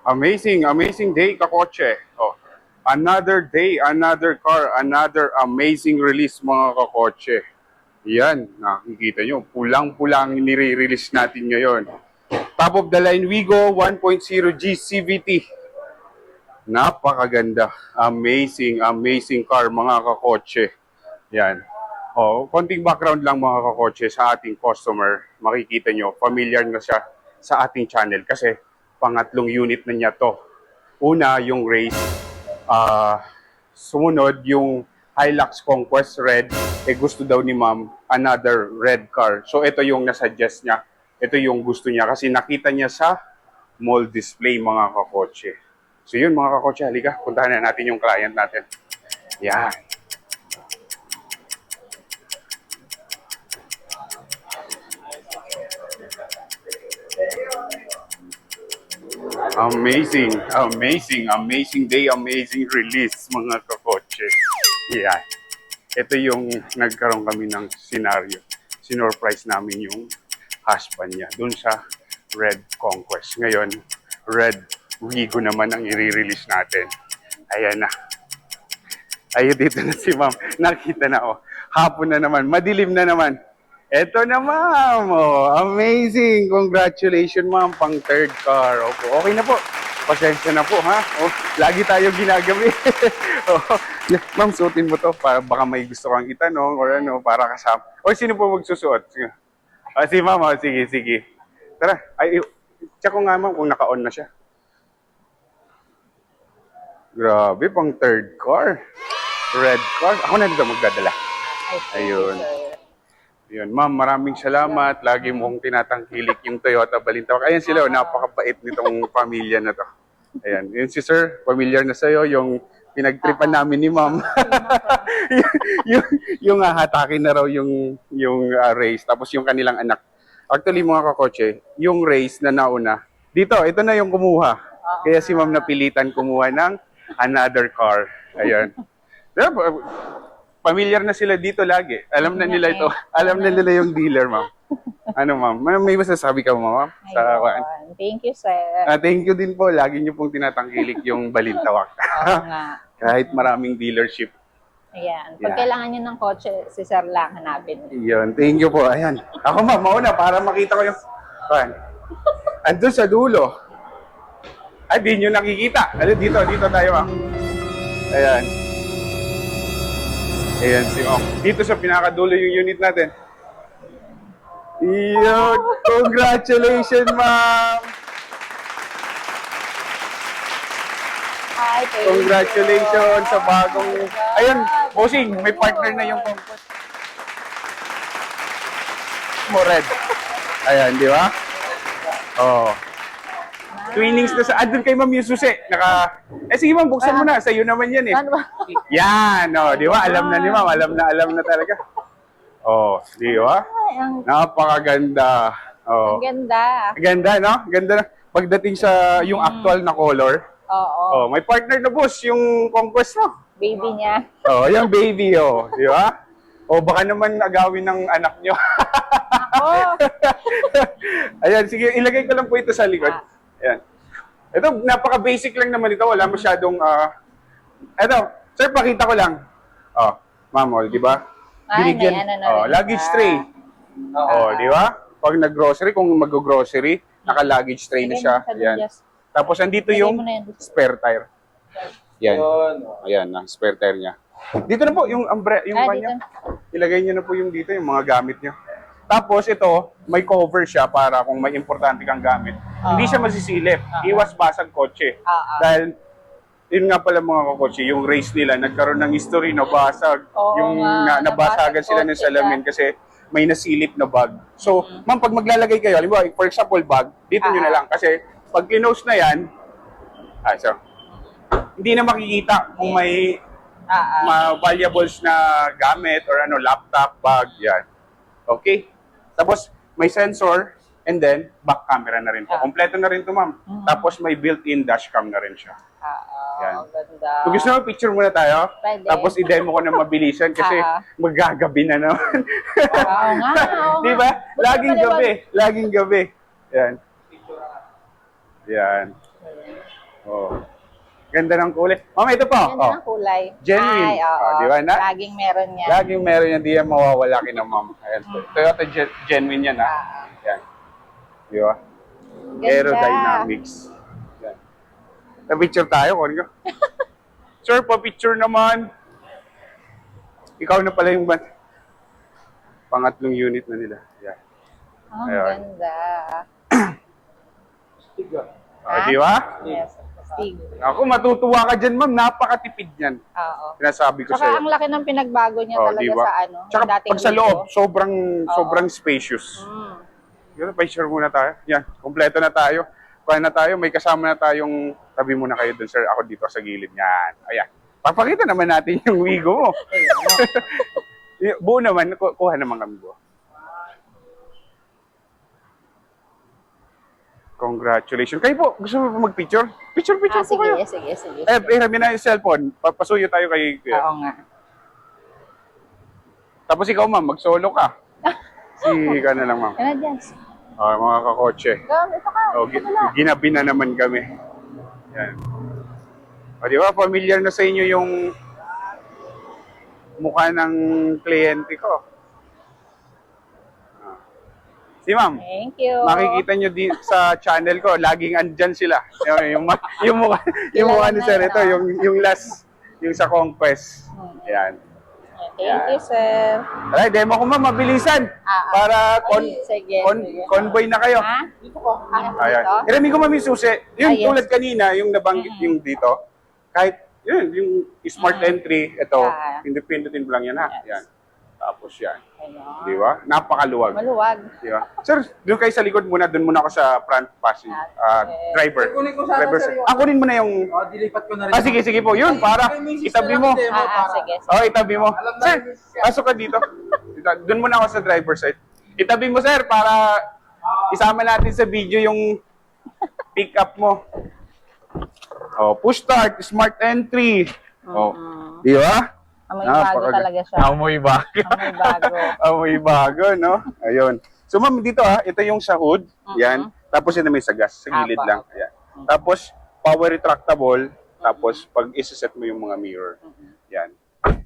Amazing, amazing day, kakotse. Oh, another day, another car, another amazing release, mga kakotse. Yan, nakikita nyo, pulang-pulang nire-release natin ngayon. Top of the line, Wigo 1.0G CVT. Napakaganda. Amazing, amazing car, mga kakotse. Yan. Oh, konting background lang, mga kakotse, sa ating customer. Makikita nyo, familiar na siya sa ating channel kasi pangatlong unit na niya to. Una, yung race. Sumunod, yung Hilux Conquest Red. Gusto daw ni ma'am, another red car. So, ito yung nasuggest niya. Ito yung gusto niya kasi nakita niya sa mall display, mga kakotse. So, yun, mga kakotse, halika. Puntahan na natin yung client natin. Yan. Amazing, amazing, amazing day, amazing release, mga kakotse. Yeah. Ito yung nagkaroon kami ng scenario. Sinurprise namin yung husband niya dun sa Red Conquest. Ngayon, Red Wigo naman ang i-release natin. Ayan na. Ayun, dito na si ma'am. Nakita na, oh. Hapon na naman. Madilim na naman. Eto na, ma'am. Oh, amazing. Congratulations, ma'am. Pang third car. Opo. Okay na po. Pasensya na po, ha? Oh, lagi tayo ginagabi. Oh, ma'am, suotin mo to. Para baka may gusto kang itanong or ano, para kasama. O, sino po magsusuot? Sige. Si ma'am. Oh, sige, sige. Tara. Ay, check ko nga, ma'am, kung naka-on na siya. Grabe, pang third car. Red car. Ako na dito magdadala. Ayun. Yun, ma'am, maraming salamat. Lagi mong tinatangkilik yung Toyota Balintawak. Ayan sila, oh, napakabait nitong pamilya na to. Ayan, yun si sir, familiar na sa'yo, yung pinagtripan namin ni ma'am. yung hatakin na raw yung race, tapos yung kanilang anak. Actually, mga kakotse, yung race na nauna, dito, ito na yung kumuha. Kaya si ma'am napilitan kumuha ng another car. Ayan. Familiar na sila dito lagi. Alam na nila ito. Alam na nila yung dealer, ma'am. Ano, ma'am? May masasabi ka, ma'am? Sa Thank you, sir. thank you din po. Lagi niyo pong tinatangkilik yung Balintawak. Oo nga. Kahit maraming dealership. Ayan. Pag kailangan nyo ng kotse, si sir lang hanapin. Yun. Thank you po. Ayan. Ako, ma'am, mauna para makita ko yung... Ayan. Andun sa dulo. Ay, di nyo nakikita. Ano, dito tayo, ma'am. Ayan. Ayan si ma'am. Dito sa pinakadulo yung unit natin. Iyon! Congratulations, ma'am! Hi, thank you. Congratulations sa bagong... Ayun, bossing, may partner na yung Conquest. Mo red. Ayan, di ba? Oh. Twinnings na sa... Andun kay ma'am yung susi. sige ma'am, buksan mo na. Sa'yo naman yan eh. Ano ba? Yan, oh, di ba? Alam na ni ma'am. Alam na talaga. Oh, di ba? Ay, Napakaganda. Oh. ang ganda. Ganda, no? Ganda na. Pagdating sa yung actual na color. Oo. Oh, may partner na boss yung Conquest mo. Baby niya. Oh, yung baby, oh. Di ba? O baka naman agawin ng anak nyo. Ako. Ayan, sige, ilagay ko lang po ito sa likod. Ayan. Ito, napaka-basic lang naman ito. Wala masyadong, ito, sir, pakita ko lang. Oh, ma'am, oh, di ba? Ay, may ano na rin luggage ba? tray. Oh, di ba? Pag nag-grocery, kung mag-grocery, naka-luggage tray na siya. Ayan. Tapos, andito yung spare tire. Yan. Ayan, ang spare tire niya. Dito na po, yung kanya. Ilagay niyo na po yung dito, yung mga gamit niyo. Tapos ito, may cover siya para kung may importante kang gamit. Hindi siya masisilip. Iwas basag kotse. Dahil, yun nga pala mga kakotse, yung race nila, nagkaroon ng history na basag. Yung nabasagan sila ng salamin kasi may nasilip na bag. So, ma'am, pag maglalagay kayo, halimbawa, for example, bag, dito nyo na lang. Kasi, pag close na yan, hindi na makikita kung may valuables na gamit or ano, laptop, bag, yan. Okay? Tapos, may sensor, and then, back camera na rin po. Kompleto na rin to, ma'am. Tapos, may built-in dashcam na rin siya. Yan. Ganda. Kung gusto mo, picture muna tayo. Pwede. Tapos, i-demo ko na mabilisan kasi magagabi na naman. Oo nga. Di ba? Laging gabi. Laging gabi. Yan. Yan. Ganda ng kulay. Ma'am, ito po. Ganda ng kulay. Genuine. Ay, oo. Di ba na? Laging meron yan. Laging meron yan, di yan mawawala kina ma'am. Ayan. Toyota Genuine yan, ha? Yan. Di ba? Ganda. Aerodynamics. Yan. Na-picture tayo, Konyo. Sir, pa-picture naman. Ikaw na pala yung pangatlong unit na nila. Yan. Oh, Ayan. ganda. Di ba? Yes. Stig. Ako, matutuwa ka dyan, ma'am. Napakatipid yan. Oo. Sinasabi ko Saka sa'yo. ang laki ng pinagbago niya Oh, talaga di ba? sa ano. Tsaka yung dating pag sa Wigo. loob, sobrang spacious. Yun, pa-share muna tayo. Yan, kompleto na tayo. Kuha na tayo, may kasama na tayong tabi muna kayo dun, sir. Ako dito sa gilid niyan. Ayan. Papakita naman natin yung Wigo mo. Buo naman, kuha naman kami buo. Congratulations. Kayo po, gusto mo mag-picture? Picture po Sige, kayo. sige. Rabi na yung cellphone. Papasuyo tayo kay... Oo nga. Tapos ikaw, ma'am, mag-solo ka. Ka na lang, ma'am. Ano dyan? Mga kakotse. Ito ka. Ginabi na naman kami. Yan. O, di ba, familiar na sa inyo yung mukha ng kliyente ko. Si ma'am, Thank you. makikita nyo sa channel ko, laging andyan sila. Yung mukha ni Sir, ito, yung last, yung sa Conquest. Yan. Thank you, sir. Alright, demo ko ma'am, mabilisan. Para Sige. convoy na kayo. Ha? Ayan. Dito? Irami ko ma'am yung susi. Yung Yes. tulad kanina, yung nabanggit yung dito, kahit yun, yung smart entry, ito, pindutin mo lang yan ha. Yan. Tapos yan. Ayun. Di ba? Napakaluwag. Maluwag. Di ba? Sir, doon kayo sa likod muna, doon muna ako sa front passenger, driver. Kunin ko sana, Driver. sir, yung- Kunin mo na yung... Dilipat ko na rin. Sige po. Yun, para itabi mo. Sige. Oh, itabi mo. Alam na Sir, yun. pasok ka dito. Doon muna ako sa driver side. Itabi mo, sir, para isama natin sa video yung pick up mo. Oh, push start, smart entry. Oh, di ba? Amoy bago talaga siya. Amoy bago. Amoy bago. Amoy bago, no? Ayun. So, ma'am, dito ito yung sa hood. Yan. Tapos yun na may sa gas. Sa gilid lang. Ayan. Tapos, power retractable. Tapos, pag isa-set mo yung mga mirror. Yan.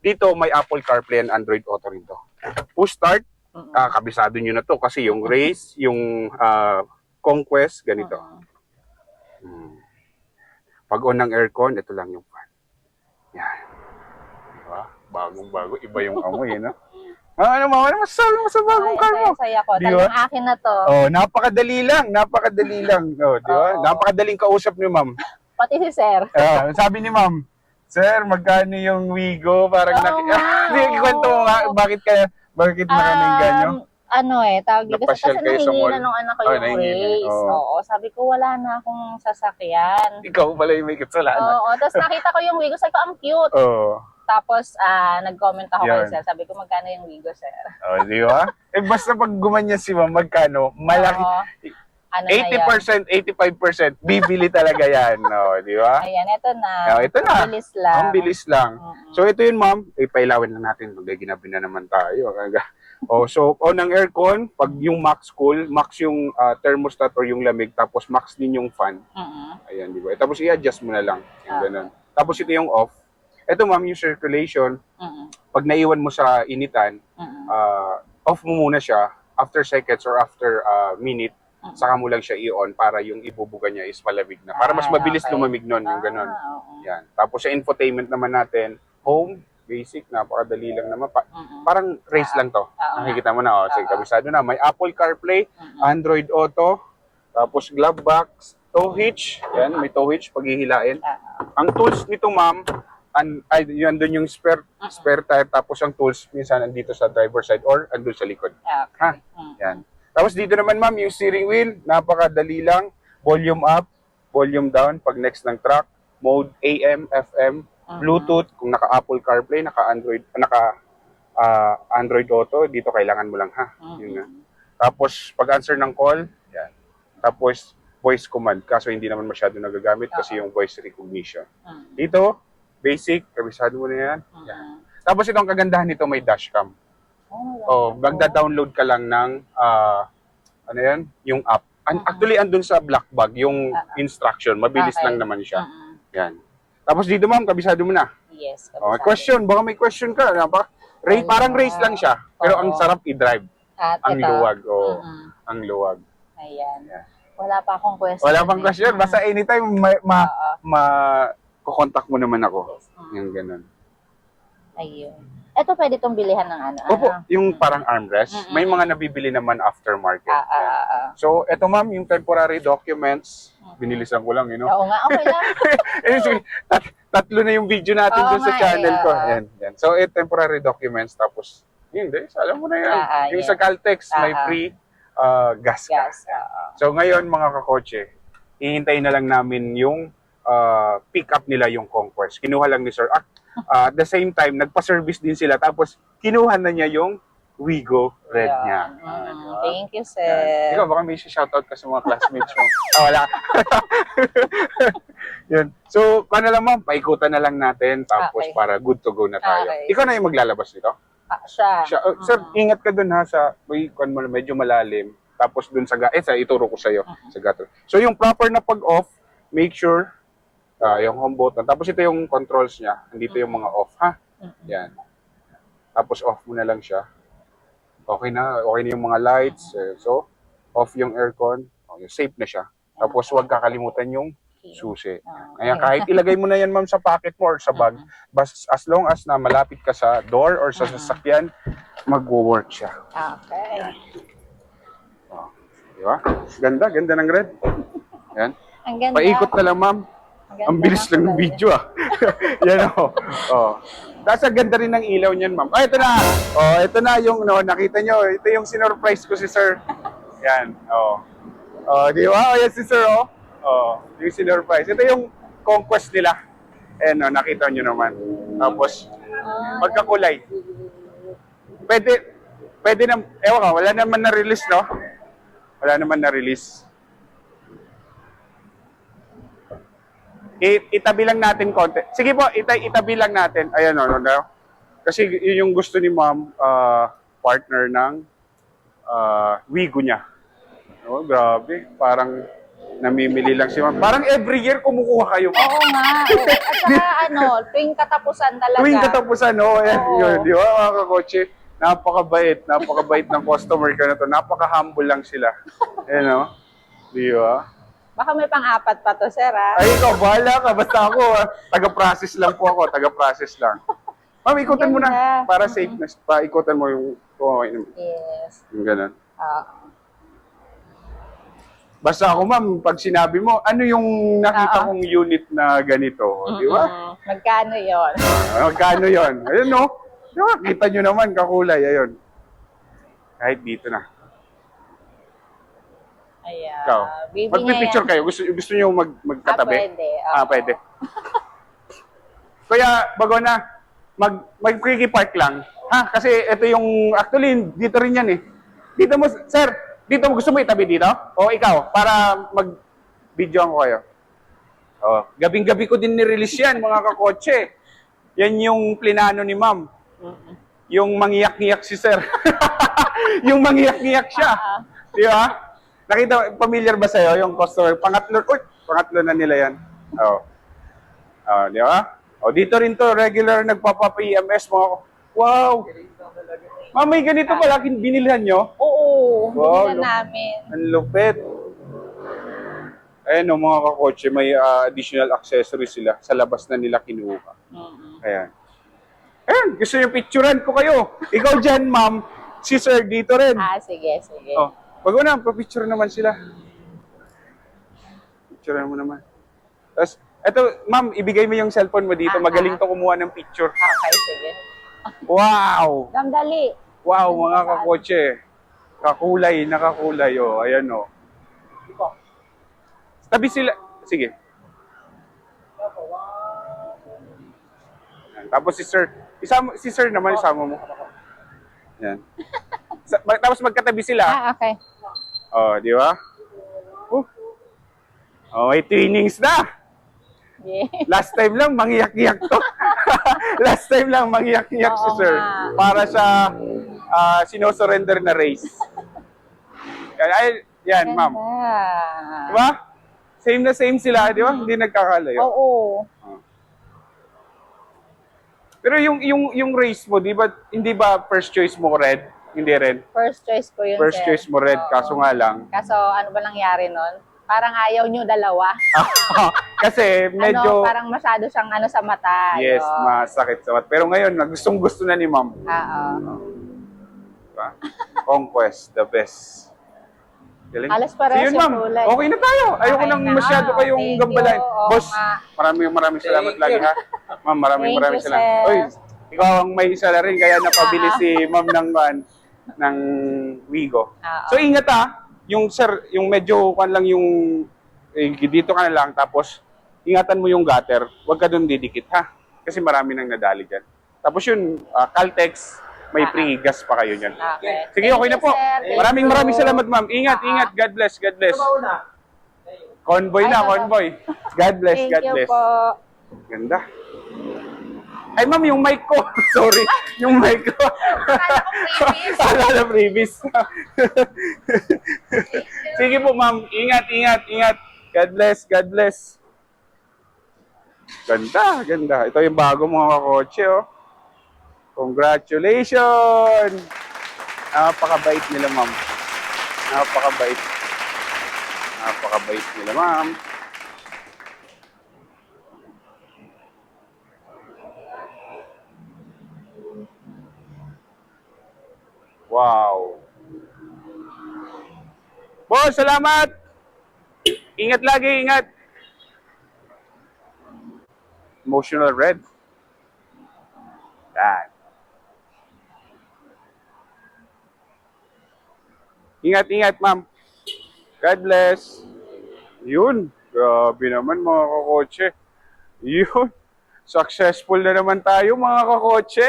Dito, may Apple CarPlay and Android Auto rin to. Push start. Kabisado nyo na to. Kasi yung Race, yung Conquest, ganito. Pag on ng aircon, ito lang yung fan. Yan. Diba? Bagong-bago. Iba yung amoy, no? Ano masasabi mo sa bagong car mo? Saya ko. Di ba? Talagang akin na to. Oh, napakadali lang. Oh, di ba? Oo. Napakadaling kausap ni ma'am. Pati si sir. Sabi ni ma'am, Sir, magkano yung Wigo? Parang ikwento mo nga, bakit magkano yung ganyo? Tawag dito. Napasyal Kasi kayo sa nahingi mall. na nung anak ko Oh, yung nahingi na. race. Oo. Oo. Sabi ko, wala na akong sasakyan. Ikaw pala yung may kasalanan. Oo. Tapos nakita ko yung Wigo. Sabi ko, ang cute. Oo. Tapos, nag-comment ako kay Yan. sir. Sabi ko, magkano yung Wigo, sir? Oh, di ba? Basta pag gumanyan si ma'am, magkano? Malaki. Oo. Ano na yan? 80%, 85%, bibili talaga yan. No, di ba? Ayan, ito na. Ito na. Ang bilis lang. Ang bilis lang. So, ito yun, ma'am. Pailawin na natin. Ginabi na naman tayo. So, on ang aircon, pag yung max cool, max yung thermostat or yung lamig, tapos max din yung fan. Ayan, di ba? Tapos i-adjust mo na lang. Yung ganun. Tapos ito yung off. Ito, ma'am, yung circulation. Pag naiwan mo sa initan, off mo muna siya. After seconds or after minute, saka mo lang siya i-on para yung ibubuga niya is malamig na. Para mas mabilis lumamig nun, yung ganun. Yan. Tapos sa infotainment naman natin, home, basic, napakadali lang naman. Parang race lang to. Nakikita mo na, sige, kabisado na. May Apple CarPlay, Android Auto, tapos glove box, tow hitch. Yan, may tow hitch, paghihilain. Ang tools nito, ma'am, yan doon yung spare tire, tapos ang tools minsan andito sa driver side or andun sa likod. Ha? Yan. Tapos dito naman, ma'am, yung steering wheel, napakadali lang. Volume up, volume down pag next ng track. Mode AM, FM, Bluetooth, kung naka-Apple CarPlay, naka-Android, Android Auto, dito kailangan mo lang, ha? Yun nga. Tapos, pag-answer ng call, yan. Tapos, voice command, kaso hindi naman masyado nagagamit kasi yung voice recognition. Dito, basic, kabisado mo na yan. Yan. Tapos, itong kagandahan nito, may dashcam. Magda-download ka lang ng yung app. Actually, andun sa black bag, yung instruction. Mabilis lang naman siya. Yan. Tapos dito ma'am, kabisado mo na. Yes. Oh, kabisado. question, baka may question ka. Parang race lang siya, pero ang Oo. sarap i-drive. At Ang ito. luwag, oh. Mm-mm. Ang luwag. Ayan. Yeah. Wala pa akong question. Wala pang question, basta anytime kukontak mo naman ako. Yes. Yung ganun. Ayun. Ito pwede itong bilihan ng ano? Opo, ano? yung parang armrest, Mm-mm. may mga nabibili naman aftermarket. Ah. So, eto ma'am, yung temporary documents, binilisan ko lang, Oo nga, okay lang. Eh, sige, tatlo na yung video natin Oo dun sa nga, channel ko. oo. Yan. So, temporary documents, tapos, yun, guys, alam mo na yan. Yung yes. sa Caltex, may free gas ka. Yes. Oo. So, ngayon, mga kakotse, hihintayin na lang namin yung pick up nila yung Conquest. Kinuha lang ni Sir. At the same time, nagpa-service din sila. Tapos, kinuha na niya yung Wigo Red Ayan. niya. Thank you, sir. Yan. Ikaw, baka may shoutout ka sa mga classmates mo. Wala. Yun. So, paano lang ma'am, paikutan na lang natin. Tapos, Okay. para good to go na tayo. Okay. Ikaw na yung maglalabas nito? Siya. Sir, ingat ka dun ha, medyo malalim. Tapos dun sa ituro ko sa'yo. Sa gutter. So, yung proper na pag-off, make sure, yung home button. Tapos ito yung controls niya. Andito yung mga off, ha? Yan. Tapos off mo na lang siya. Okay na yung mga lights. So, off yung aircon. Okay, safe na siya. Tapos huwag kakalimutan yung susi. Kaya kahit ilagay mo na yan ma'am sa pocket mo or sa bag, as long as na malapit ka sa door or sa sasakyan, magwo-work siya. Okay. Di ba? Ganda ng red. Yan. Ang ganda. Paikot na lang ma'am. Ang bilis lang ng video Yan o. Tapos ang ganda rin ng ilaw niyan ma'am. Ito na. Ito na yung nakita nyo. Ito yung sinurprise ko si sir. Yan. Di ba? Yan si sir yung sinurprise. Ito yung Conquest nila. Ayan nakita nyo naman. Tapos magkakulay. Pwede na, ewan ka, wala naman na-release no? Wala naman na-release. Itabi lang natin konti. Sige po, itabi lang natin. Ayan Kasi yun yung gusto ni ma'am, partner ng Wigo niya. Grabe. Parang namimili lang si ma'am. Parang every year kumukuha kayo. Oo nga. At saka tuwing katapusan talaga. Tuwing katapusan, yun, di ba mga kakotse? Napakabait ng customer ka na to. Napaka-humble lang sila. Di ba? Baka may pang-apat pa to, sir, ha? Ay, ikaw, bahala ka. Basta ako, taga-process lang po ako. Taga-process lang. Ma'am, ikutan mo na. Para safe na. Ikutan mo yung kumaway naman. Yes. Yung ganun. Basta ako, ma'am, pag sinabi mo, ano yung nakita kong unit na ganito? Di ba? Magkano yon? Magkano yun? Ayun, no? Di ba? Kita nyo naman, kakulay. Ayun. Kahit dito na. Ayan. Ikaw. Magpipicture kayo. Gusto nyo magkatabi? Pwede. Pwede. Kaya, bago na, mag-quickie-park lang. Kasi ito yung, actually, dito rin yan eh. Dito mo, sir, dito mo gusto mo itabi dito? O ikaw, para mag-videoan ko kayo. Gabing-gabi ko din ni-release yan, mga kakotse. Yan yung plinano ni ma'am. Yung mangiyak-ngiyak si sir. Yung mangiyak-ngiyak siya. Di ba? Nakita, familiar ba sa'yo yung customer? Pangatlo na nila yan. Di ba? Dito rin to, regular nagpapa-EMS mga. Wow! Ma'am, may ganito pala, binilhan nyo? Oo, Wow, binila namin. Ang lupit. Ayan mga kakotse, may additional accessories sila. Sa labas na nila kinuha. Ayan. Ayan, gusto nyo picturean ko kayo. Ikaw dyan, ma'am. Si sir dito rin. Sige. Pag na, papicture naman sila. Picture mo naman. Tapos, eto, ma'am, ibigay mo yung cellphone mo dito. Magaling to kumuha ng picture. Okay, sige. Wow! Dali. Wow, mga kakotse. Nakakulay. Ayan, Tabi sila. Sige. Tapos si sir naman, isama mo. Yan. Tapos magkatabi sila. Okay. Di ba? May twinnings na. Yeah. Last time lang, mangiyak-ngiyak to. Last time lang, mangiyak-ngiyak si sir. Nga. Para sa sinosurrender na race. Yan, ma'am. Di ba? Same na same sila, di ba? Hindi nagkakalayo. Oo. Pero yung race mo, hindi ba first choice mo red? Hindi rin. First choice ko yun, First sir. choice mo red, Oo. kaso nga lang. Kaso ano ba nangyari nun? Parang ayaw nyo dalawa. Kasi medyo, Parang masyado siyang sa mata. yes, Yun. masakit sa mata. Pero ngayon, gustong gusto na ni ma'am. Oo. Diba? Conquest, the best. Galing. Halos parehas So yun, yung ma'am. kulay. Okay na tayo. Ayoko Okay nang na. masyado kayong Thank you. gambalain. Oo Boss, nga. maraming salamat Thank lagi you. ha. Ma'am, maraming Thank you, salamat. sir. Oy, ikaw ang may isa na rin, kaya napabili si ma'am ng Wigo. Oo. So ingat ha. Yung sir, yung medyo lang yung dito ka na lang, tapos ingatan mo yung gutter. Huwag ka doon didikit ha. Kasi marami nang nadali dyan. Tapos yun, Caltex, may free gas pa kayo dyan. Okay. Sige, Thank okay na you, po. sir. Thank Maraming you. salamat, ma'am. Ingat, ingat. God bless, God bless. Convoy na, convoy. God bless, Thank God you bless. po. Ganda. Ay, ma'am, yung mic ko. Sorry, yung mic ko. Akala freebies. Sige po, ma'am. Ingat, ingat, ingat. God bless, God bless. Ganda, ganda. Ito yung bago mga kakotse, oh. Congratulations! Napakabait nila, ma'am. Napakabait. Napakabait nila, ma'am. Wow. Boss, salamat! Ingat lagi, ingat! Emotional red. Yan. Ingat, ma'am. God bless. Yun. Grabe naman mga kakotse. Yun. Successful na naman tayo mga kakotse.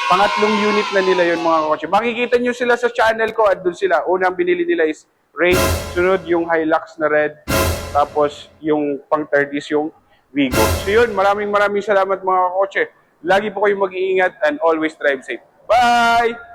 Pangatlong unit na nila yun mga kakotse. Makikita nyo sila sa channel ko at doon sila. Unang binili nila is Race. Sunod yung Hilux na red. Tapos yung pang third is yung Wigo. So yun, maraming salamat mga kakotse. Lagi po kayong mag-iingat and always drive safe. Bye!